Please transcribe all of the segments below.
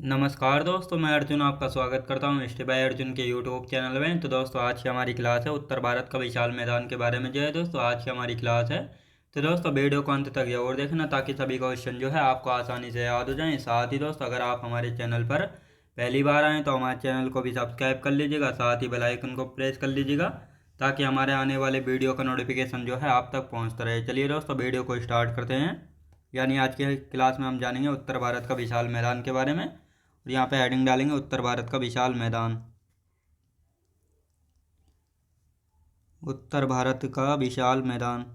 नमस्कार दोस्तों, मैं अर्जुन आपका स्वागत करता हूँ स्टे बाय अर्जुन के यूट्यूब चैनल में। तो दोस्तों आज की हमारी क्लास है उत्तर भारत का विशाल मैदान के बारे में। जो है दोस्तों आज की हमारी क्लास है, तो दोस्तों वीडियो को अंत तक जरूर देखना ताकि सभी क्वेश्चन जो है आपको आसानी से याद हो जाएं। साथ ही दोस्तों अगर आप हमारे चैनल पर पहली बार आएँ तो हमारे चैनल को भी सब्सक्राइब कर लीजिएगा, साथ ही बेल आइकन को प्रेस कर लीजिएगा ताकि हमारे आने वाले वीडियो का नोटिफिकेशन जो है आप तक पहुँचता रहे। चलिए दोस्तों वीडियो को स्टार्ट करते हैं। यानी आज की क्लास में हम जानेंगे उत्तर भारत का विशाल मैदान के बारे में, और यहाँ पे हेडिंग डालेंगे उत्तर भारत का विशाल मैदान। उत्तर भारत का विशाल मैदान।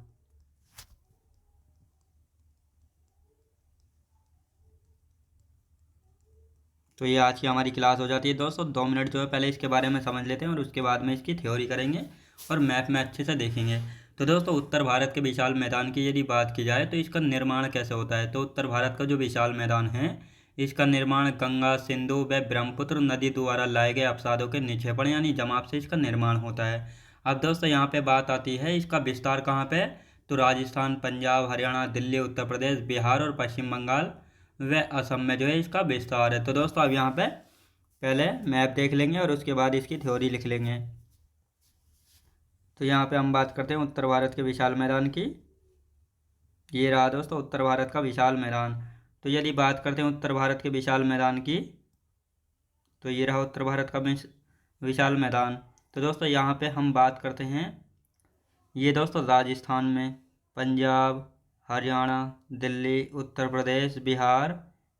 तो ये आज की हमारी क्लास हो जाती है दोस्तों। 2 मिनट जो है पहले इसके बारे में समझ लेते हैं और उसके बाद में इसकी थ्योरी करेंगे और मैप में अच्छे से देखेंगे। तो दोस्तों उत्तर भारत के विशाल मैदान की यदि बात की जाए तो इसका निर्माण कैसे होता है। तो उत्तर भारत का जो विशाल मैदान है, इसका निर्माण गंगा, सिंधु व ब्रह्मपुत्र नदी द्वारा लाए गए अपसादों के निक्षेपण यानी जमाव से इसका निर्माण होता है। अब दोस्तों यहाँ पे बात आती है इसका विस्तार कहाँ पे। तो राजस्थान, पंजाब, हरियाणा, दिल्ली, उत्तर प्रदेश, बिहार और पश्चिम बंगाल व असम में जो है इसका विस्तार है। तो दोस्तों अब यहाँ पे पहले मैप देख लेंगे और उसके बाद इसकी थ्योरी लिख लेंगे। तो यहाँ पे हम बात करते हैं उत्तर भारत के विशाल मैदान की। ये रहा दोस्तों उत्तर भारत का विशाल मैदान। तो यदि बात करते हैं उत्तर भारत के विशाल मैदान की, तो ये रहा उत्तर भारत का विशाल मैदान। तो दोस्तों यहाँ पे हम बात करते हैं, ये दोस्तों राजस्थान में, पंजाब, हरियाणा, दिल्ली, उत्तर प्रदेश, बिहार,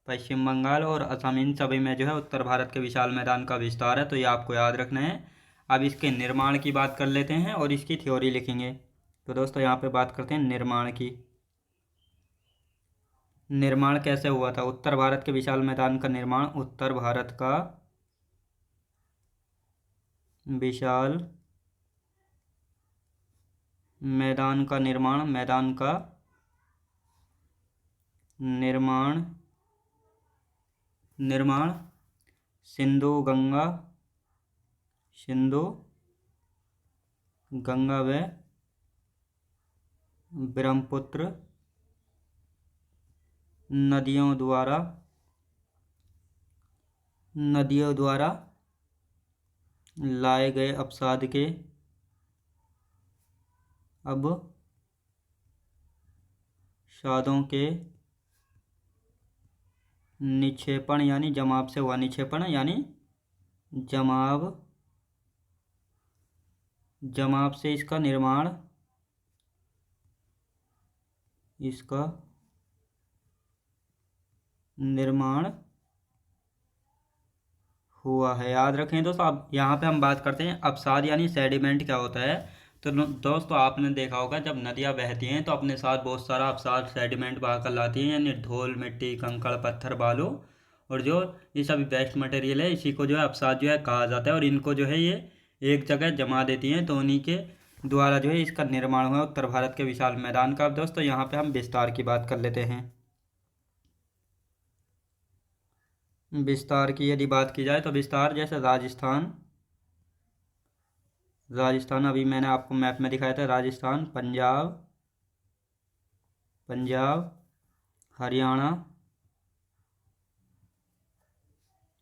पश्चिम बंगाल और असम, इन सभी में जो है उत्तर भारत के विशाल मैदान का विस्तार है। तो ये आपको याद रखना है। अब इसके निर्माण की बात कर लेते हैं और इसकी थ्योरी लिखेंगे। तो दोस्तों यहाँ पे बात करते हैं निर्माण की। निर्माण कैसे हुआ था उत्तर भारत के विशाल मैदान का निर्माण। उत्तर भारत का विशाल मैदान का निर्माण निर्माण सिंधु गंगा व ब्रह्मपुत्र नदियों द्वारा लाए गए अपसाद के शादों के निक्षेपण यानी जमाव से हुआ निक्षेपण यानी जमाव से इसका निर्माण हुआ है। याद रखें दोस्तों। अब यहाँ पे हम बात करते हैं अपसाद यानी सेडिमेंट क्या होता है। तो दोस्तों आपने देखा होगा जब नदियाँ बहती हैं तो अपने साथ बहुत सारा अपसाद सेडिमेंट बहा कर लाती हैं, यानी धूल, मिट्टी, कंकड़, पत्थर, बालू और जो ये सभी वेस्ट मटेरियल है, इसी को जो है अपसाद जो है कहा जाता है। और इनको जो है ये एक जगह जमा देती हैं, तो उन्हीं के द्वारा जो है इसका निर्माण हुआ उत्तर भारत के विशाल मैदान का। अब दोस्तों यहाँ पे हम विस्तार की बात कर लेते हैं। विस्तार की यदि बात की जाए तो विस्तार जैसे राजस्थान अभी मैंने आपको मैप में दिखाया था। राजस्थान, पंजाब, हरियाणा,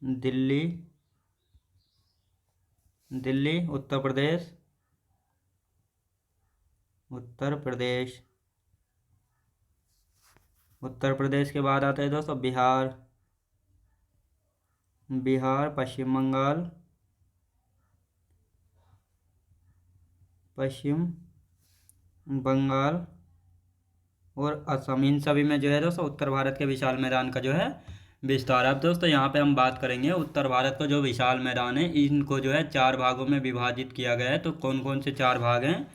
दिल्ली, उत्तर प्रदेश के बाद आता है दोस्तों बिहार, पश्चिम बंगाल और असम, इन सभी में जो है दोस्तों उत्तर भारत के विशाल मैदान का जो है विस्तार। अब दोस्तों यहाँ पे हम बात करेंगे उत्तर भारत का जो विशाल मैदान है, इनको जो है 4 भागों में विभाजित किया गया है। तो कौन कौन से 4 भाग हैं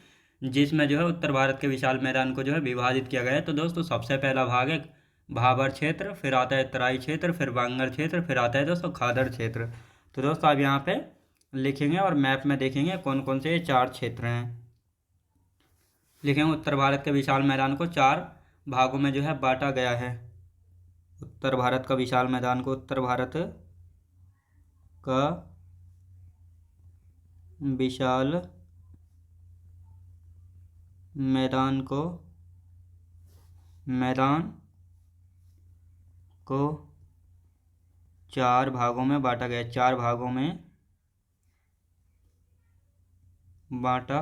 जिसमें जो है उत्तर भारत के विशाल मैदान को जो है विभाजित किया गया है। तो दोस्तों सबसे पहला भाग है भाबर क्षेत्र, फिर आता है तराई क्षेत्र, फिर बांगर क्षेत्र, फिर आता है दोस्तों खादर क्षेत्र। तो दोस्तों आप यहाँ पे लिखेंगे और मैप में देखेंगे कौन कौन से ये 4 क्षेत्र हैं। लिखेंगे उत्तर भारत के विशाल मैदान को 4 भागों में जो है बांटा गया है। उत्तर भारत का विशाल मैदान को उत्तर भारत का विशाल मैदान को 4 भागों में बांटा गया, 4 भागों में बांटा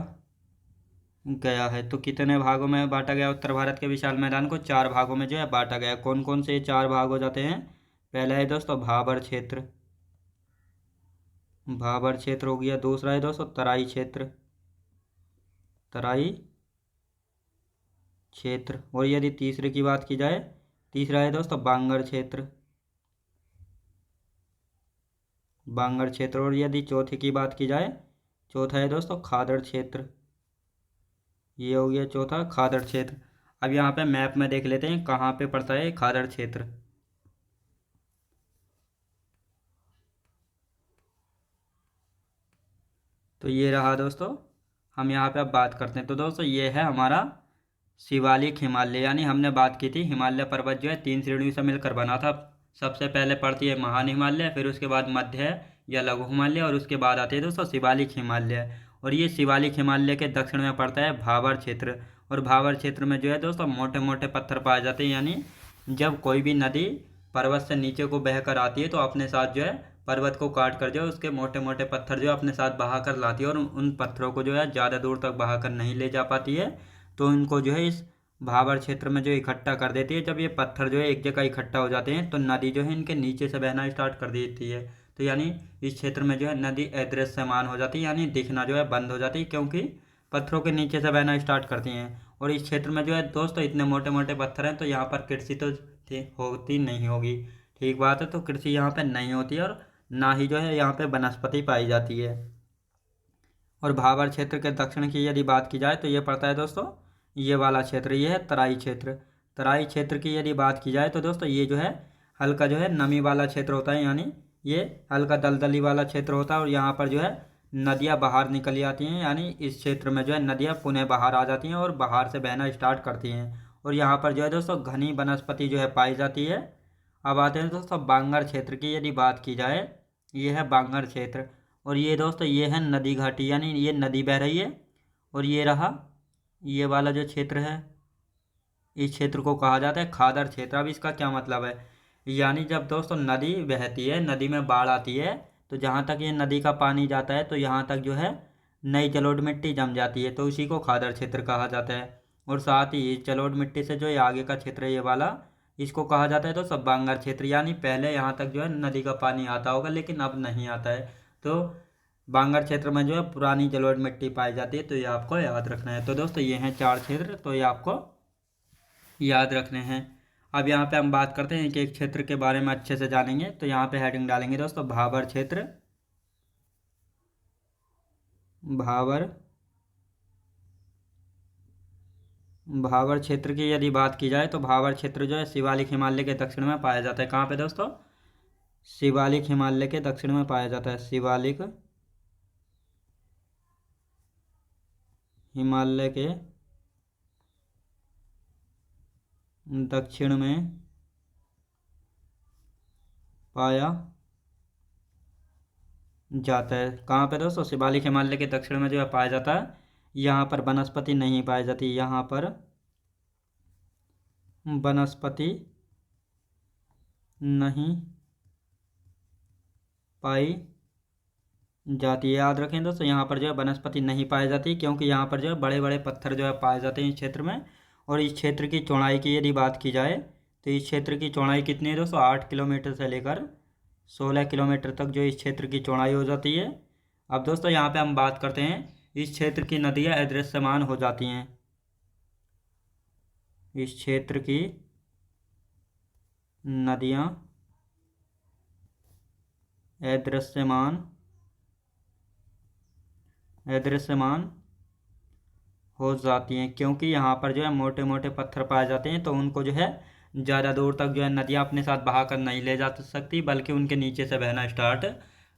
गया है। तो कितने भागों में बांटा गया उत्तर भारत के विशाल मैदान को? 4 भागों में जो है बांटा गया। कौन कौन से 4 भाग हो जाते हैं? पहला है दोस्तों भाबर क्षेत्र, भाबर क्षेत्र हो गया। दूसरा है दोस्तों तराई क्षेत्र, तराई क्षेत्र। और यदि तीसरे की बात की जाए, तीसरा है दोस्तों बांगर क्षेत्र, बांगर क्षेत्र। और यदि चौथे की बात की जाए, चौथा है दोस्तों खादड़ क्षेत्र, ये हो गया चौथा खादड़ क्षेत्र। अब यहाँ पे मैप में देख लेते हैं कहाँ पे पड़ता है खादड़ क्षेत्र। तो ये रहा दोस्तों, हम यहाँ पे अब बात करते हैं। तो दोस्तों ये है हमारा शिवालिक हिमालय, यानी हमने बात की थी हिमालय पर्वत जो है 3 श्रेणियों से मिलकर बना था। सबसे पहले पड़ती है महान हिमालय, फिर उसके बाद मध्य या लघु हिमालय, और उसके बाद आते हैं दोस्तों शिवालिक हिमालय। और ये शिवालिक हिमालय के दक्षिण में पड़ता है भाबर क्षेत्र। और भाबर क्षेत्र में जो है दोस्तों मोटे मोटे पत्थर पाए जाते हैं, यानी जब कोई भी नदी पर्वत से नीचे को बह कर आती है तो अपने साथ जो है पर्वत को काट कर जो है उसके मोटे मोटे पत्थर जो है अपने साथ बहा कर लाती है, और उन पत्थरों को जो है ज़्यादा दूर तक बहा कर नहीं ले जा पाती है। तो इनको जो है इस भाबर क्षेत्र में जो इकट्ठा कर देती है। जब ये पत्थर जो है एक जगह इकट्ठा हो जाते हैं तो नदी जो है इनके नीचे से बहना स्टार्ट कर देती है। तो यानी इस क्षेत्र में जो है नदी अदृश्यमान हो जाती है, यानी दिखना जो है बंद हो जाती है, क्योंकि पत्थरों के नीचे से बहना स्टार्ट करती हैं। और इस क्षेत्र में जो है दोस्तों इतने मोटे मोटे पत्थर हैं, तो यहाँ पर कृषि तो होती नहीं होगी, ठीक बात है। तो कृषि यहाँ पे नहीं होती है, और ना ही जो है यहाँ पे वनस्पति पाई जाती है। और भाबर क्षेत्र के दक्षिण की यदि बात की जाए तो ये पड़ता है दोस्तों ये वाला क्षेत्र, ये है तराई क्षेत्र। तराई क्षेत्र की यदि बात की जाए तो दोस्तों ये जो है हल्का जो है नमी वाला क्षेत्र होता है, यानी ये हल्का दलदली वाला क्षेत्र होता है। और यहाँ पर जो है नदियाँ बाहर निकल आती हैं, यानी इस क्षेत्र में जो है नदियाँ पुनः बाहर आ जाती हैं और बाहर से बहना स्टार्ट करती हैं। और यहाँ पर जो है दोस्तों घनी वनस्पति जो है पाई जाती है। अब आते हैं दोस्तों बांगर क्षेत्र की यदि बात की जाए, ये है बांगर क्षेत्र। और ये दोस्तों ये है नदी घाटी, यानी ये नदी बह रही है। और ये रहा ये वाला जो क्षेत्र है, इस क्षेत्र को कहा जाता है खादर क्षेत्र। अब इसका क्या मतलब है, यानी जब दोस्तों नदी बहती है, नदी में बाढ़ आती है, तो जहाँ तक ये नदी का पानी जाता है तो यहाँ तक जो है नई जलोढ़ मिट्टी जम जाती है, तो इसी को खादर क्षेत्र कहा जाता है। और साथ ही इस जलोढ़ मिट्टी से जो ये आगे का क्षेत्र है ये वाला, इसको कहा जाता है तो सब बांगर क्षेत्र। यानी पहले यहाँ तक जो है नदी का पानी आता होगा, लेकिन अब नहीं आता है। तो बांगर क्षेत्र में जो है पुरानी जलोढ़ मिट्टी पाई जाती है, तो ये आपको याद रखना है। तो दोस्तों ये हैं 4 क्षेत्र, तो ये आपको याद रखने हैं। अब यहाँ पे हम बात करते हैं कि एक क्षेत्र के बारे में अच्छे से जानेंगे। तो यहाँ पे हेडिंग डालेंगे दोस्तों भाबर क्षेत्र, भाबर भाबर क्षेत्र की यदि बात की जाए तो भाबर क्षेत्र जो है शिवालिक हिमालय के दक्षिण में पाया जाता है। कहाँ पे दोस्तों? शिवालिक हिमालय के दक्षिण में पाया जाता है, शिवालिक हिमालय के दक्षिण में पाया जाता है। कहाँ पे दोस्तों? शिवालिक हिमालय के दक्षिण में जो है पाया जाता है। यहाँ पर वनस्पति नहीं पाई जाती, यहाँ पर वनस्पति नहीं पाई जाती है। याद रखें दोस्तों यहाँ पर जो है वनस्पति नहीं पाई जाती, क्योंकि यहाँ पर जो है बड़े बड़े पत्थर जो है पाए जाते हैं इस क्षेत्र में। और इस क्षेत्र की चौड़ाई की यदि बात की जाए तो इस क्षेत्र की चौड़ाई कितनी है दोस्तों? 8 किलोमीटर से लेकर 16 किलोमीटर तक जो इस क्षेत्र की चौड़ाई हो जाती है। अब दोस्तों यहाँ पे हम बात करते हैं इस क्षेत्र की नदियाँ अदृश्यमान हो जाती हैं, इस क्षेत्र की नदियाँ अदृश्यमान हो जाती हैं, क्योंकि यहाँ पर जो है मोटे मोटे पत्थर पाए जाते हैं, तो उनको जो है ज़्यादा दूर तक जो है नदियाँ अपने साथ बहा कर नहीं ले जा सकती, बल्कि उनके नीचे से बहना स्टार्ट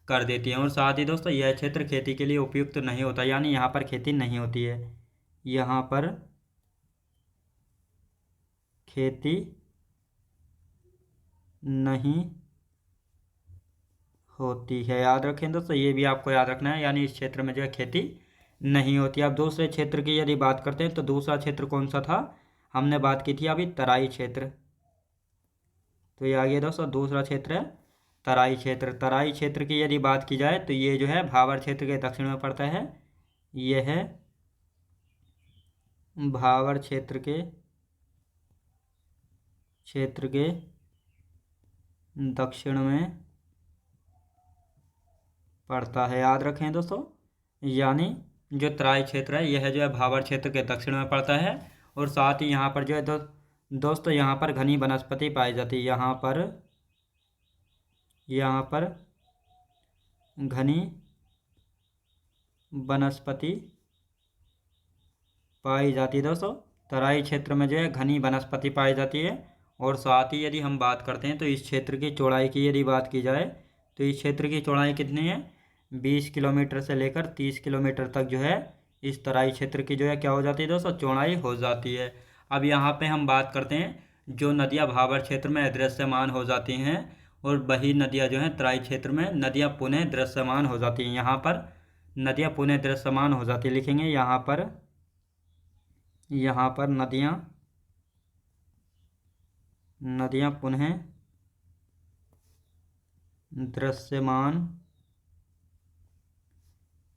कर देती हैं। और साथ ही दोस्तों यह क्षेत्र खेती के लिए उपयुक्त नहीं होता, यानी यहाँ पर खेती नहीं होती है, यहाँ पर खेती नहीं होती है। याद रखें दोस्तों, ये भी आपको याद रखना है, यानी इस क्षेत्र में जो है खेती नहीं होती। अब दूसरे क्षेत्र की यदि बात करते हैं तो दूसरा क्षेत्र कौन सा था? हमने बात की थी अभी तराई क्षेत्र। तो ये आ गया दोस्तों दूसरा क्षेत्र है तराई क्षेत्र की यदि बात की जाए तो ये जो है भाबर क्षेत्र के दक्षिण में पड़ता है। ये है भाबर क्षेत्र के दक्षिण में पड़ता है, याद रखें दोस्तों। यानी जो तराई क्षेत्र है यह जो है भाबर क्षेत्र के दक्षिण में पड़ता है। और साथ ही यहाँ पर जो है दोस्तों यहाँ पर घनी वनस्पति पाई जाती है। यहाँ पर घनी वनस्पति पाई जाती है दोस्तों। तराई क्षेत्र में जो है घनी वनस्पति पाई जाती है। और साथ ही यदि हम बात करते हैं तो इस क्षेत्र की चौड़ाई की यदि बात की जाए तो इस क्षेत्र की चौड़ाई कितनी है, 20 किलोमीटर से लेकर 30 किलोमीटर तक जो है इस तराई क्षेत्र की जो है क्या हो जाती है दोस्तों, चौड़ाई हो जाती है। अब यहाँ पे हम बात करते हैं जो नदियाँ भाबर क्षेत्र में दृश्यमान हो जाती हैं और वही नदियाँ जो हैं तराई क्षेत्र में नदियाँ पुनः दृश्यमान हो जाती हैं। यहाँ पर नदियाँ पुनः दृश्यमान हो जाती है, लिखेंगे यहाँ पर नदियाँ पुनः दृश्यमान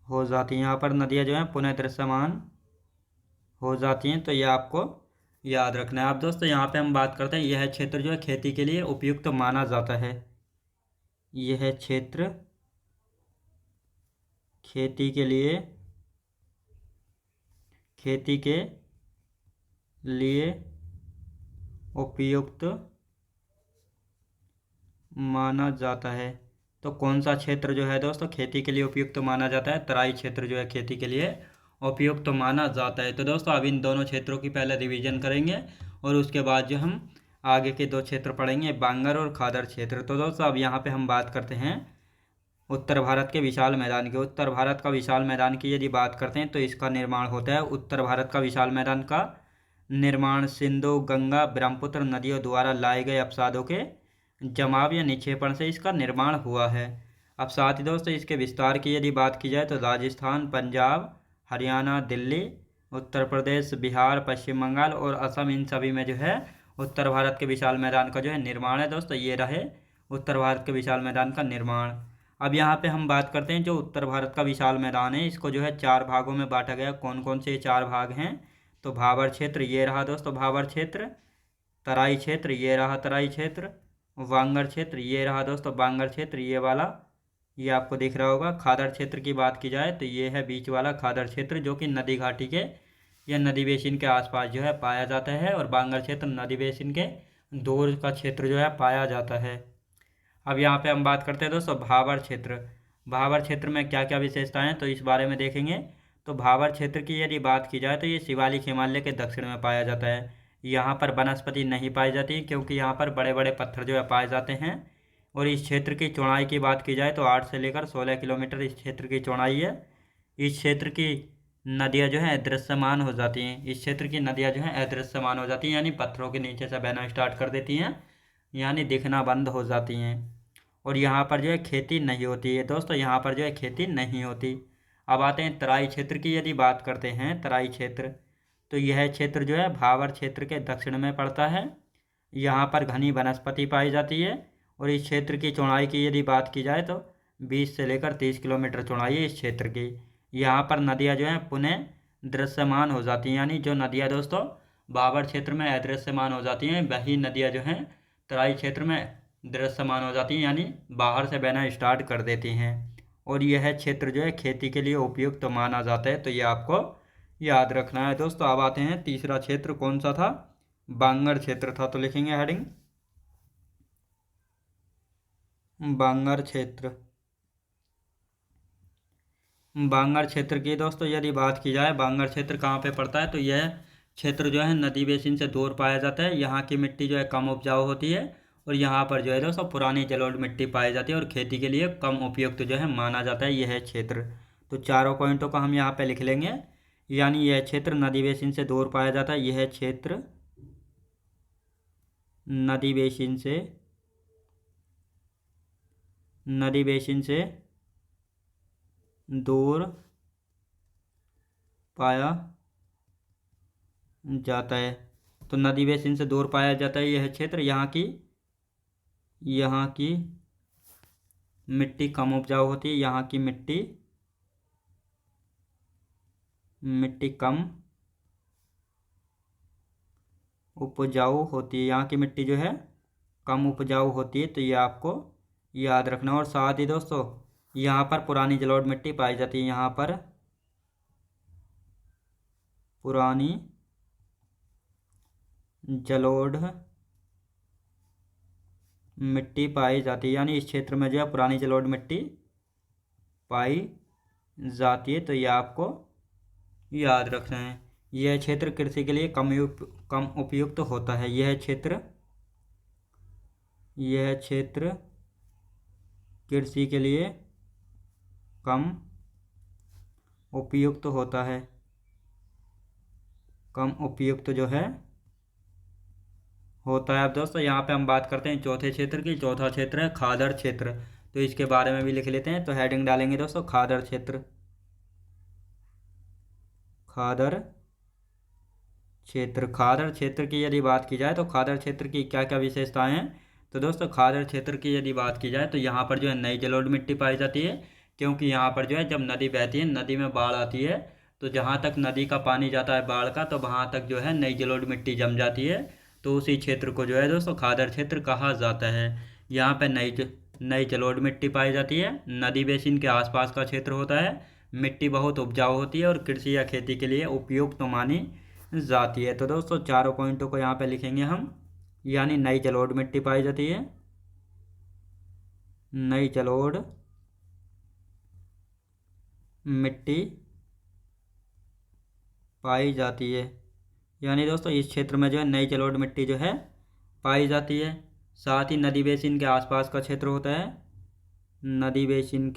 हो जाती हैं। यहाँ पर नदियाँ जो हैं पुनः दृश्यमान हो जाती हैं, तो ये आपको याद रखना है। आप दोस्तों यहाँ पे हम बात करते हैं यह क्षेत्र जो है खेती के लिए उपयुक्त माना जाता है। यह क्षेत्र खेती के लिए उपयुक्त माना जाता है। तो कौन सा क्षेत्र जो है दोस्तों खेती के लिए उपयुक्त माना जाता है, तराई क्षेत्र जो है खेती के लिए उपयुक्त माना जाता है। तो दोस्तों अब इन दोनों क्षेत्रों की पहले रिवीजन करेंगे और उसके बाद जो हम आगे के 2 क्षेत्र पढ़ेंगे, बांगर और खादर क्षेत्र। तो दोस्तों अब यहाँ पे हम बात करते हैं उत्तर भारत के विशाल मैदान की। उत्तर भारत का विशाल मैदान की यदि बात करते हैं तो इसका निर्माण होता है, उत्तर भारत का विशाल मैदान का निर्माण सिंधु गंगा ब्रह्मपुत्र नदियों द्वारा लाए गए अपसादों के जमाव या निक्षेपण से इसका निर्माण हुआ है। अब साथ ही दोस्तों इसके विस्तार की यदि बात की जाए तो राजस्थान, पंजाब, हरियाणा, दिल्ली, उत्तर प्रदेश, बिहार, पश्चिम बंगाल और असम, इन सभी में जो है उत्तर भारत के विशाल मैदान का जो है निर्माण है दोस्तों। ये रहे उत्तर भारत के विशाल मैदान का निर्माण। अब यहाँ पे हम बात करते हैं जो उत्तर भारत का विशाल मैदान है इसको जो है 4 भागों में बांटा गया। कौन कौन से 4 भाग हैं, तो भाबर क्षेत्र ये रहा दोस्तों भाबर क्षेत्र, तराई क्षेत्र ये रहा तराई क्षेत्र, बांगर क्षेत्र ये रहा दोस्तों बांगर क्षेत्र, ये वाला ये आपको दिख रहा होगा। खादर क्षेत्र की बात की जाए तो ये है बीच वाला खादर क्षेत्र जो कि नदी घाटी के या नदी बेसिन के आसपास जो है पाया जाता है, और बांगर क्षेत्र नदी बेसिन के दूर का क्षेत्र जो है पाया जाता है। अब यहाँ पे हम बात करते हैं दोस्तों भाबर क्षेत्र। भाबर क्षेत्र में क्या क्या विशेषताएं हैं तो इस बारे में देखेंगे। तो भाबर क्षेत्र की यदि बात की जाए तो ये शिवालिक हिमालय के दक्षिण में पाया जाता है। यहाँ पर वनस्पति नहीं पाई जाती क्योंकि यहाँ पर बड़े बड़े पत्थर जो है पाए जाते हैं। और इस क्षेत्र की चौड़ाई की बात की जाए तो 8 से लेकर 16 किलोमीटर इस क्षेत्र की चौड़ाई है। इस क्षेत्र की नदियाँ जो हैं अदृश्यमान हो जाती हैं। इस क्षेत्र की नदियाँ जो हैं अदृश्यमान हो जाती हैं, यानी पत्थरों के नीचे से बहना स्टार्ट कर देती हैं, यानी दिखना बंद हो जाती हैं। और यहाँ पर जो है खेती नहीं होती है दोस्तों, यहाँ पर जो है खेती नहीं होती। अब आते हैं तराई क्षेत्र की यदि बात करते हैं, तराई क्षेत्र तो यह क्षेत्र जो है भाबर क्षेत्र के दक्षिण में पड़ता है। यहाँ पर घनी वनस्पति पाई जाती है। और इस क्षेत्र की चौड़ाई की यदि बात की जाए तो 20 से लेकर 30 किलोमीटर चौड़ाई है इस क्षेत्र की। यहाँ पर नदियाँ जो हैं पुनः दृश्यमान हो जाती हैं, यानी जो नदियाँ दोस्तों भाबर क्षेत्र में अदृश्यमान हो जाती हैं वही नदियाँ जो हैं तराई क्षेत्र में दृश्यमान हो जाती हैं, यानी बाहर से बहना स्टार्ट कर देती हैं। और यह क्षेत्र जो है खेती के लिए उपयुक्त माना जाता है, तो ये आपको याद रखना है दोस्तों। अब आते हैं तीसरा क्षेत्र कौन सा था, बांगर क्षेत्र था। तो लिखेंगे हेडिंग बांगर क्षेत्र। बांगर क्षेत्र की दोस्तों यदि बात की जाए, बांगर क्षेत्र कहाँ पे पड़ता है तो यह क्षेत्र जो है नदी बेसिन से दूर पाया जाता है। यहाँ की मिट्टी जो है कम उपजाऊ होती है और यहाँ पर जो है दोस्तों पुरानी जलोढ़ मिट्टी पाई जाती है और खेती के लिए कम उपयुक्त जो है माना जाता है यह क्षेत्र। तो चारों पॉइंटों को हम यहाँ पे लिख लेंगे, यानी यह क्षेत्र नदी बेसिन से दूर पाया जाता है। यह क्षेत्र नदी बेसिन से दूर पाया जाता है। तो नदी बेसिन से दूर पाया जाता है यह क्षेत्र। यहाँ की मिट्टी कम उपजाऊ होती है, यहाँ की मिट्टी कम उपजाऊ होती है, यहाँ की मिट्टी जो है कम उपजाऊ होती है। तो ये आपको याद रखना। और साथ ही दोस्तों यहाँ पर पुरानी जलोढ़ मिट्टी पाई जाती है, यहाँ पर पुरानी जलोढ़ मिट्टी पाई जाती है, यानी इस क्षेत्र में जो है पुरानी जलोढ़ मिट्टी पाई जाती है। तो ये आपको याद रखना है। यह क्षेत्र कृषि के लिए कम उपयुक्त होता है। यह क्षेत्र कृषि के लिए कम उपयुक्त होता है। कम उपयुक्त जो है होता है। अब दोस्तों यहाँ पे हम बात करते हैं चौथे क्षेत्र की। चौथा क्षेत्र है खादर क्षेत्र। तो इसके बारे में भी लिख लेते हैं। तो हेडिंग डालेंगे दोस्तों खादर क्षेत्र। खादर क्षेत्र की यदि बात की जाए तो खादर क्षेत्र की क्या क्या विशेषताएं हैं। तो दोस्तों खादर क्षेत्र की यदि बात की जाए तो यहाँ पर जो है नई जलोढ़ मिट्टी पाई जाती है, क्योंकि यहाँ पर जो है जब नदी बहती है, नदी में बाढ़ आती है, तो जहाँ तक नदी का पानी जाता है बाढ़ का, तो वहाँ तक जो है नई जलोढ़ मिट्टी जम जाती है। तो उसी क्षेत्र को जो है दोस्तों खादर क्षेत्र कहा जाता है। यहाँ पर नई जलोढ़ मिट्टी पाई जाती है। नदी बेसिन के आसपास का क्षेत्र होता है। मिट्टी बहुत उपजाऊ होती है और कृषि या खेती के लिए उपयुक्त तो मानी जाती है। तो दोस्तों चारों पॉइंटों को यहाँ पे लिखेंगे हम। यानी नई जलोढ़ मिट्टी पाई जाती है, नई जलोढ़ मिट्टी पाई जाती है। यानी दोस्तों इस क्षेत्र में जो है नई जलोढ़ मिट्टी जो है पाई जाती है। साथ ही नदी बेसिन के आसपास का क्षेत्र होता है। नदी बेसिन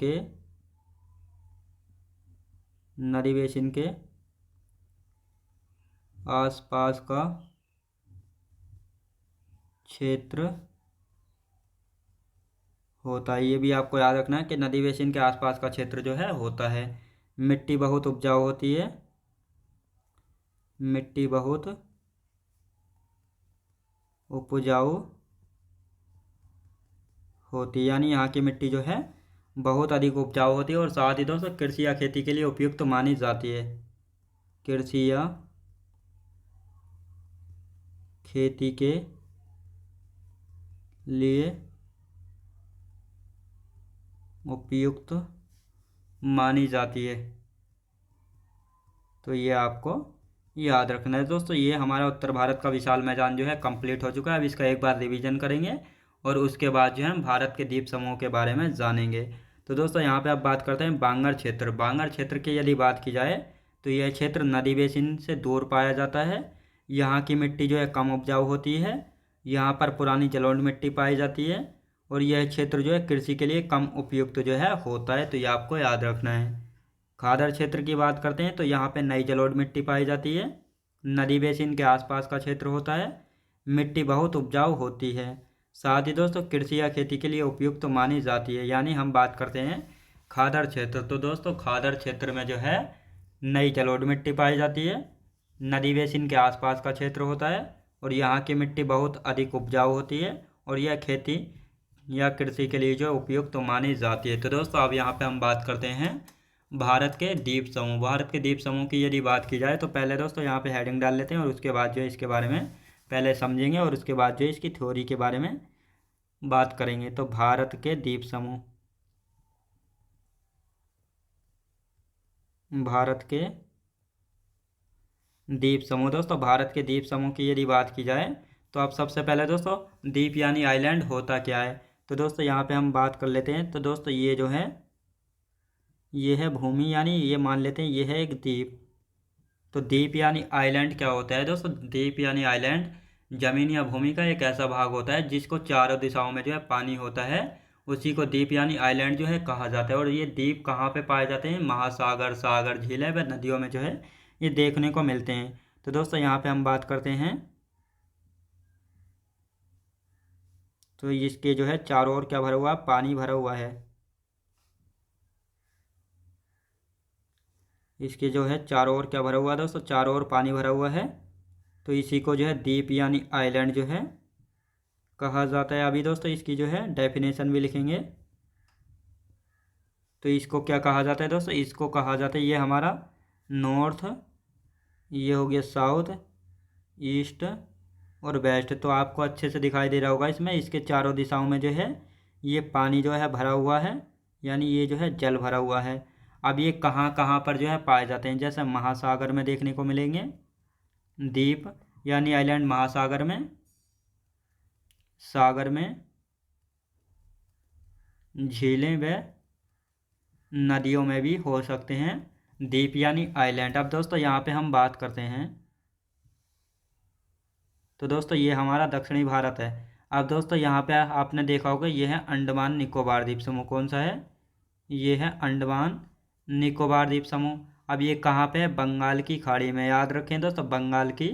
के आसपास का क्षेत्र होता है। ये भी आपको याद रखना है कि नदी बेसिन के आसपास का क्षेत्र जो है होता है। मिट्टी बहुत उपजाऊ होती है। मिट्टी बहुत उपजाऊ होती है, यानी यहाँ की मिट्टी जो है बहुत अधिक उपजाऊ होती है। और साथ ही दोस्तों कृषि या खेती के लिए उपयुक्त मानी जाती है। कृषि या खेती के लिए उपयुक्त मानी जाती है। तो ये आपको याद रखना है दोस्तों। ये हमारा उत्तर भारत का विशाल मैदान जो है कंप्लीट हो चुका है। अब इसका एक बार रिवीजन करेंगे और उसके बाद जो है हम भारत के द्वीप समूह के बारे में जानेंगे। तो दोस्तों यहाँ पे अब बात करते हैं बांगर क्षेत्र। बांगर क्षेत्र की यदि बात की जाए तो यह क्षेत्र नदी बेसिन से दूर पाया जाता है। यहाँ की मिट्टी जो है कम उपजाऊ होती है। यहाँ पर पुरानी जलोढ़ मिट्टी पाई जाती है और यह क्षेत्र जो है कृषि के लिए कम उपयुक्त जो है होता है। तो ये आपको याद रखना है। खादर क्षेत्र की बात करते हैं तो यहाँ पे नई जलोढ़ मिट्टी पाई जाती है। नदी बेसिन के आसपास का क्षेत्र होता है। मिट्टी बहुत उपजाऊ होती है। साथ ही दोस्तों कृषि या खेती के लिए उपयुक्त तो मानी जाती है। यानी हम बात करते हैं खादर क्षेत्र। तो दोस्तों खादर क्षेत्र में जो है नई जलोढ़ मिट्टी पाई जाती है। नदी बेसिन के आसपास का क्षेत्र होता है और यहाँ की मिट्टी बहुत अधिक उपजाऊ होती है और यह खेती या कृषि के लिए जो उपयुक्त तो मानी जाती है। तो दोस्तों अब यहाँ पे हम बात करते हैं भारत के द्वीप समूह। भारत के द्वीप समूह की यदि बात की जाए तो पहले दोस्तों यहाँ पे हेडिंग डाल लेते हैं और उसके बाद जो है इसके बारे में पहले समझेंगे और उसके बाद जो है इसकी थ्योरी के बारे में बात करेंगे। तो भारत के द्वीप समूह, भारत के द्वीप समूह। दोस्तों भारत के द्वीप समूह की यदि बात की जाए तो अब सबसे पहले दोस्तों द्वीप यानी आइलैंड होता क्या है। तो दोस्तों यहाँ पे हम बात कर लेते हैं। तो दोस्तों ये जो है ये है भूमि, यानी ये मान लेते हैं ये है एक द्वीप। तो द्वीप यानी आइलैंड क्या होता है दोस्तों। द्वीप यानी आइलैंड जमीन या भूमि का एक ऐसा भाग होता है जिसको चारों दिशाओं में जो है पानी होता है, उसी को द्वीप यानी आइलैंड जो है कहा जाता है। और ये द्वीप कहाँ पे पाए जाते हैं, महासागर, सागर, झीलें व नदियों में जो है ये देखने को मिलते हैं। तो दोस्तों यहाँ पे हम बात करते हैं तो इसके जो है चारों ओर क्या भरा हुआ है, पानी भरा हुआ है। इसके जो है चारों ओर क्या भरा हुआ है दोस्तों, चारों ओर पानी भरा हुआ है। तो इसी को जो है द्वीप यानी आइलैंड जो है कहा जाता है। अभी दोस्तों इसकी जो है डेफिनेशन भी लिखेंगे। तो इसको क्या कहा जाता है दोस्तों, इसको कहा जाता है, ये हमारा नॉर्थ, ये हो गया साउथ, ईस्ट और वेस्ट। तो आपको अच्छे से दिखाई दे रहा होगा इसमें, इसके चारों दिशाओं में जो है ये पानी जो है भरा हुआ है, यानी ये जो है जल भरा हुआ है। अब ये कहाँ कहाँ पर जो है पाए जाते हैं, जैसे महासागर में देखने को मिलेंगे, द्वीप यानी आइलैंड महासागर में, सागर में, झीलें व नदियों में भी हो सकते हैं द्वीप यानी आइलैंड। अब दोस्तों यहाँ पे हम बात करते हैं, तो दोस्तों ये हमारा दक्षिणी भारत है। अब दोस्तों यहाँ पे आपने देखा होगा ये है अंडमान निकोबार द्वीप समूह। कौन सा है, ये है अंडमान निकोबार द्वीप समूह। अब ये कहाँ पे है, बंगाल की खाड़ी में। याद रखें दोस्तों, बंगाल की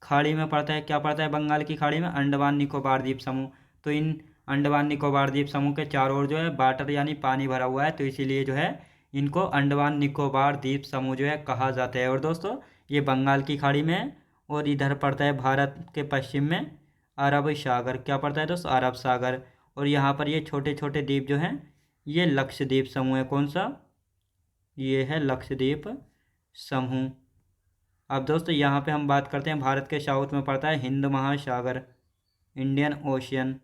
खाड़ी में पड़ता है। क्या पड़ता है बंगाल की खाड़ी में, अंडमान निकोबार द्वीप समूह। तो इन अंडमान निकोबार द्वीप समूह के चारों ओर जो है वाटर यानी पानी भरा हुआ है, तो इसीलिए जो है इनको अंडमान निकोबार द्वीप समूह जो है कहा जाता है। और दोस्तों ये बंगाल की खाड़ी में है, और इधर पड़ता है भारत के पश्चिम में अरब सागर। क्या पड़ता है दोस्तों, अरब सागर। और यहाँ पर ये छोटे छोटे द्वीप जो हैं ये लक्षद्वीप समूह है। कौन सा, ये है लक्षद्वीप समूह। अब दोस्तों यहाँ पे हम बात करते हैं, भारत के साउथ में पड़ता है हिंद महासागर, इंडियन ओशियन।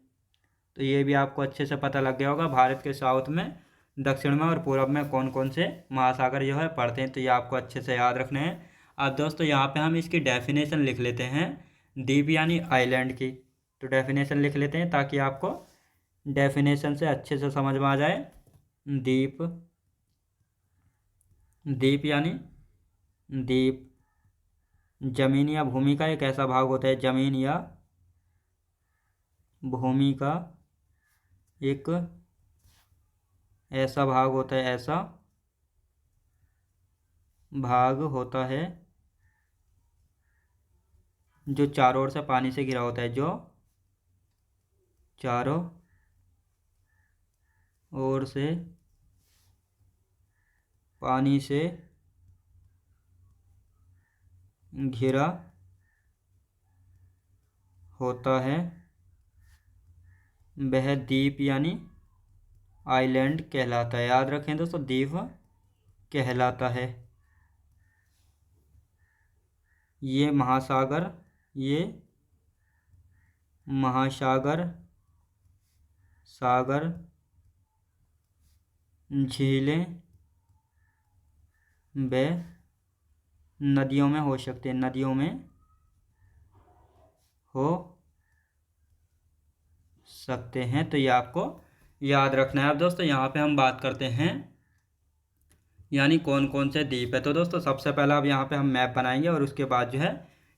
तो ये भी आपको अच्छे से पता लग गया होगा, भारत के साउथ में, दक्षिण में और पूर्व में कौन कौन से महासागर जो है पड़ते हैं। तो ये आपको अच्छे से याद रखने हैं। अब दोस्तों यहाँ पे हम इसकी डेफिनेशन लिख लेते हैं, द्वीप यानी आइलैंड की। तो डेफिनेशन लिख लेते हैं ताकि आपको डेफिनेशन से अच्छे से समझ में आ जाए। द्वीप, द्वीप यानी द्वीप जमीन या भूमि का एक ऐसा भाग होता है, जमीन या भूमि का एक ऐसा भाग होता है, ऐसा भाग होता है जो चारों ओर से पानी से घिरा होता है, जो चारों ओर से पानी से घिरा होता है, वह द्वीप यानी आइलैंड कहलाता है। याद रखें दोस्तों, द्वीप कहलाता है। ये महासागर, ये महासागर, सागर, झीलें व नदियों में हो सकते हैं, नदियों में हो सकते हैं। तो ये आपको याद रखना है। अब दोस्तों यहाँ पे हम बात करते हैं यानी कौन कौन से द्वीप है। तो दोस्तों सबसे पहला अब यहाँ पे हम मैप बनाएंगे, और उसके बाद जो है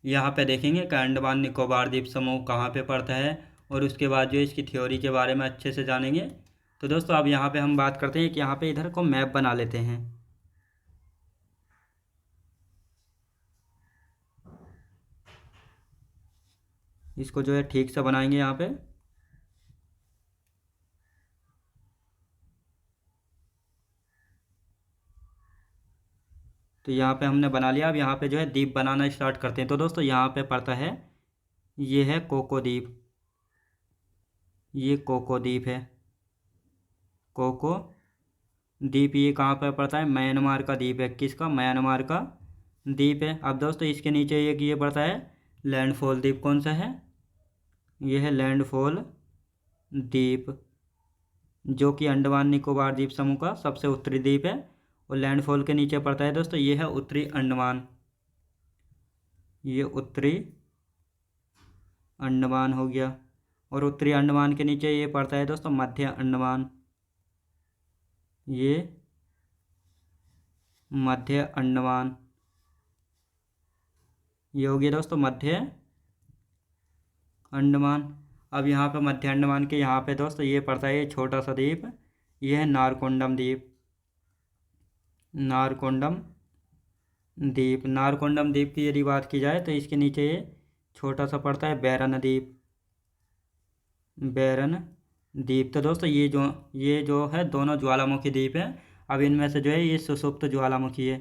यहाँ पे देखेंगे कि अंडमान निकोबार द्वीप समूह कहाँ पे पड़ता है, और उसके बाद जो इसकी थ्योरी के बारे में अच्छे से जानेंगे। तो दोस्तों अब यहाँ पे हम बात करते हैं कि यहाँ पे इधर को मैप बना लेते हैं। इसको जो है ठीक से बनाएंगे यहाँ पे। तो यहाँ पे हमने बना लिया। अब यहाँ पे जो है द्वीप बनाना स्टार्ट करते हैं। तो दोस्तों यहाँ पे पड़ता है, ये है कोको द्वीप, ये कोको द्वीप है, कोको द्वीप। ये कहाँ पर पड़ता है, म्यांमार का द्वीप है। किसका, म्यांमार का द्वीप है। अब दोस्तों इसके नीचे एक ये पड़ता है लैंडफॉल द्वीप। कौन सा है, ये है लैंडफॉल द्वीप, जो कि अंडमान निकोबार द्वीप समूह का सबसे उत्तरी द्वीप है। और लैंडफॉल के नीचे पड़ता है दोस्तों, ये है उत्तरी अंडमान, ये उत्तरी अंडमान हो गया। और उत्तरी अंडमान के नीचे ये पड़ता है दोस्तों मध्य अंडमान, ये मध्य अंडमान, ये हो गया दोस्तों मध्य अंडमान। अब यहाँ पे मध्य अंडमान के यहाँ पे दोस्तों ये पड़ता है ये छोटा सा द्वीप, ये है नारकोंडम द्वीप, नारकोंडम द्वीप। नारकोंडम द्वीप की यदि बात की जाए तो इसके नीचे ये छोटा सा पड़ता है बैरन द्वीप, बैरन द्वीप। तो दोस्तों ये जो है दोनों ज्वालामुखी द्वीप है। अब इनमें से जो है ये सुषुप्त ज्वालामुखी है,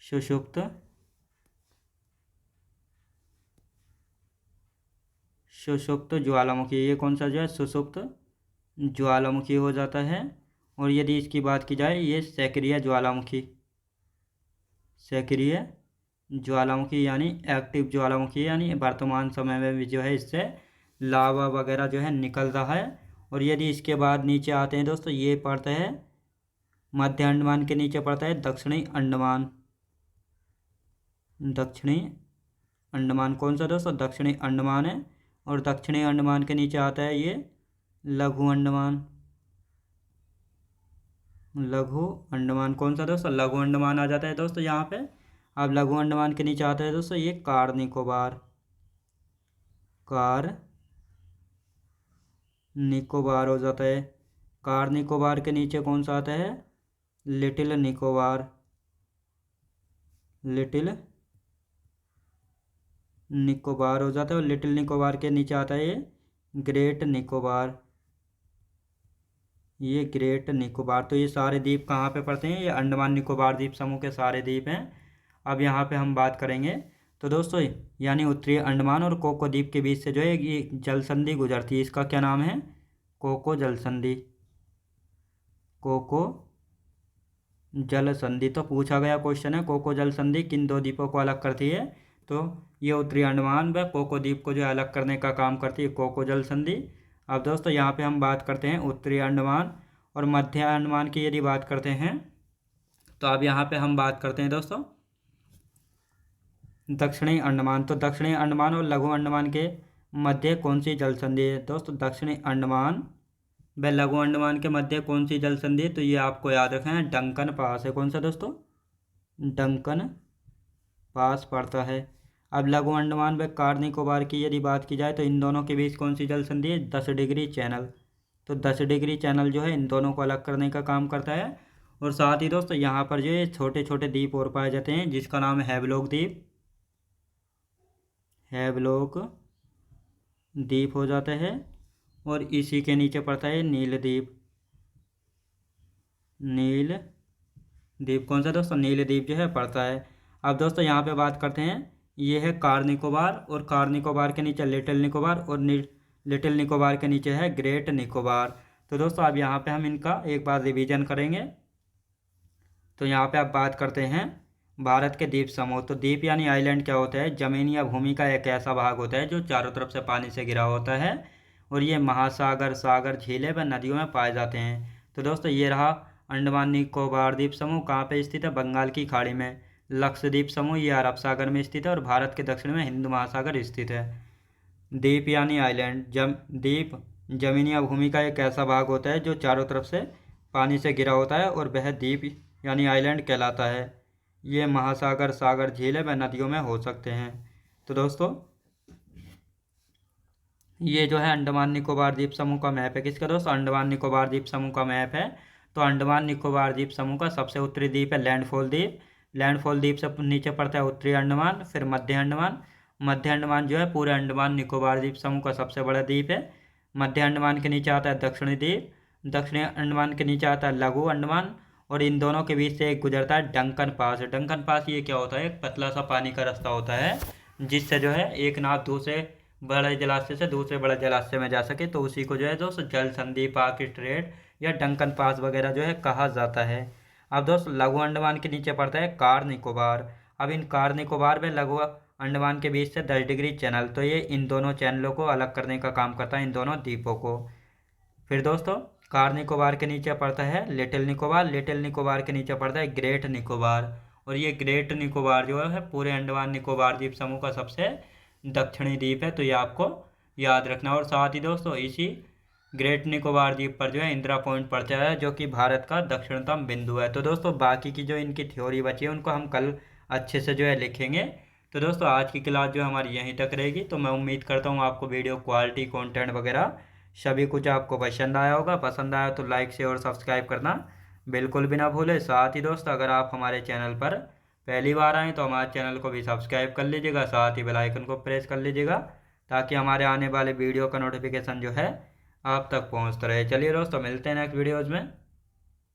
सुषुप्त सुषुप्त ज्वालामुखी। ये कौन सा जो है, सुषुप्त ज्वालामुखी हो जाता है। और यदि इसकी बात की जाए, ये सक्रिय ज्वालामुखी, सक्रिय ज्वालामुखी यानी एक्टिव ज्वालामुखी, यानी वर्तमान समय में भी जो है इससे लावा वगैरह जो है निकल रहा है। और यदि इसके बाद नीचे आते हैं दोस्तों, ये पड़ता है मध्य अंडमान के नीचे पड़ता है दक्षिणी अंडमान। दक्षिणी अंडमान कौन सा दोस्तों? दक्षिणी अंडमान है। और दक्षिणी अंडमान के नीचे आता है ये लघु अंडमान। लघु अंडमान कौन सा दोस्तों? लघु अंडमान आ जाता है दोस्तों यहाँ पे। अब लघु अंडमान के नीचे आता है दोस्तों ये कार निकोबार। कार निकोबार हो जाता है। कार निकोबार के नीचे कौन सा आता है? लिटिल निकोबार। लिटिल निकोबार हो जाता है। और लिटिल निकोबार के नीचे आता है ये ग्रेट निकोबार। ये ग्रेट निकोबार। तो ये सारे द्वीप कहाँ पे पड़ते हैं? ये अंडमान निकोबार द्वीप समूह के सारे द्वीप हैं। अब यहाँ पे हम बात करेंगे तो दोस्तों, यानी उत्तरी अंडमान और कोको द्वीप के बीच से जो है ये जल संधि गुजरती है। इसका क्या नाम है? कोको जल संधि। कोको जल संधि। तो पूछा गया क्वेश्चन है, कोको जल संधि किन दो द्वीपों को अलग करती है? तो ये उत्तरी अंडमान व कोको द्वीप को जो है अलग करने का काम करती है कोको जल संधि। अब दोस्तों यहाँ पे हम बात करते हैं उत्तरी अंडमान और मध्य अंडमान की। यदि बात करते हैं तो अब यहाँ पे हम बात करते हैं दोस्तों दक्षिणी अंडमान। तो दक्षिणी अंडमान और लघु अंडमान के मध्य कौन सी जल संधि है दोस्तों? दक्षिणी अंडमान व लघु अंडमान के मध्य कौन सी जल संधि है? तो ये आपको याद रखना है, डंकन पास है। कौन सा दोस्तों? डंकन पास पड़ता है। अब लघु अंडमान व कार निकोबार की यदि बात की जाए तो इन दोनों के बीच कौन सी जल संधि है? 10 डिग्री चैनल। तो 10 डिग्री चैनल जो है इन दोनों को अलग करने का काम करता है। और साथ ही दोस्तों यहाँ पर जो है छोटे छोटे द्वीप और पाए जाते हैं जिसका नाम है हैवलॉक द्वीप। हैवलॉक द्वीप हो जाता है। और इसी के नीचे पड़ता है नील द्वीप। नील द्वीप कौन सा दोस्तों? नील द्वीप जो है पड़ता है। अब दोस्तों यहाँ पे बात करते हैं, ये है कार निकोबार और कार निकोबार के नीचे लिटिल निकोबार और लिटिल निकोबार के नीचे है ग्रेट निकोबार। तो दोस्तों अब यहाँ पे हम इनका एक बार रिवीजन करेंगे। तो यहाँ पे आप बात करते हैं भारत के द्वीप समूह। तो द्वीप यानी आइलैंड क्या होता है? जमीन या भूमि का एक ऐसा भाग होता है जो चारों तरफ से पानी से घिरा होता है और ये महासागर, सागर, झीलें व नदियों में पाए जाते हैं। तो दोस्तों ये रहा अंडमान निकोबार द्वीप समूह। कहाँ पे स्थित है? बंगाल की खाड़ी में। लक्षद्वीप समूह ये अरब सागर में स्थित है और भारत के दक्षिण में हिंद महासागर स्थित है। द्वीप यानी आइलैंड, द्वीप जमीन या भूमि का एक ऐसा भाग होता है जो चारों तरफ से पानी से घिरा होता है और वह द्वीप यानी आइलैंड कहलाता है। ये महासागर, सागर, झीलें व नदियों में हो सकते हैं। तो दोस्तों ये जो है अंडमान निकोबार द्वीप समूह का मैप है। किसका दोस्तों? अंडमान निकोबार द्वीप समूह का मैप है। तो अंडमान निकोबार द्वीप समूह का सबसे उत्तरी द्वीप है लैंडफॉल द्वीप। लैंडफॉल द्वीप से नीचे पड़ता है उत्तरी अंडमान, फिर मध्य अंडमान। मध्य अंडमान जो है पूरे अंडमान निकोबार द्वीप समूह का सबसे बड़ा द्वीप है। मध्य अंडमान के नीचे आता है दक्षिणी द्वीप। दक्षिणी अंडमान के नीचे आता है लघु अंडमान और इन दोनों के बीच से एक गुजरता है डंकन पास। डंकन पास ये क्या होता है? एक पतला सा पानी का रास्ता होता है जिससे जो है एक नाव दूसरे बड़े जलाशय से दूसरे बड़े जलाशय में जा सके। तो उसी को जो है दोस्तों जल संधि, पाक स्ट्रेट या डंकन पास वगैरह जो है कहा जाता है। अब दोस्तों लघु अंडमान के नीचे पड़ता है कार निकोबार। अब इन कार निकोबार में लघु अंडमान के बीच से 10 डिग्री चैनल, तो ये इन दोनों चैनलों को अलग करने का काम करता है, इन दोनों द्वीपों को। फिर दोस्तों कार निकोबार के नीचे पड़ता है लिटिल निकोबार। लिटिल निकोबार के नीचे पड़ता है ग्रेट निकोबार। और ये ग्रेट निकोबार जो है पूरे अंडमान निकोबार द्वीप समूह का सबसे दक्षिणी द्वीप है। तो ये आपको याद रखना। और साथ ही दोस्तों इसी ग्रेट निकोबार द्वीप पर जो है इंदिरा पॉइंट पड़ता है जो कि भारत का दक्षिणतम बिंदु है। तो दोस्तों बाकी की जो इनकी थ्योरी बची है उनको हम कल अच्छे से जो है लिखेंगे। तो दोस्तों आज की क्लास जो हमारी यहीं तक रहेगी। तो मैं उम्मीद करता हूँ आपको वीडियो क्वालिटी, कंटेंट वगैरह सभी कुछ आपको पसंद आया होगा। पसंद आया तो लाइक, शेयर और सब्सक्राइब करना बिल्कुल भी ना भूलें। साथ ही दोस्तों अगर आप हमारे चैनल पर पहली बार आएँ तो हमारे चैनल को भी सब्सक्राइब कर लीजिएगा, साथ ही बेल आइकन को प्रेस कर लीजिएगा ताकि हमारे आने वाले वीडियो का नोटिफिकेशन जो है आप तक पहुंचता रहे। चलिए दोस्तों मिलते हैं नेक्स्ट वीडियोज़ में।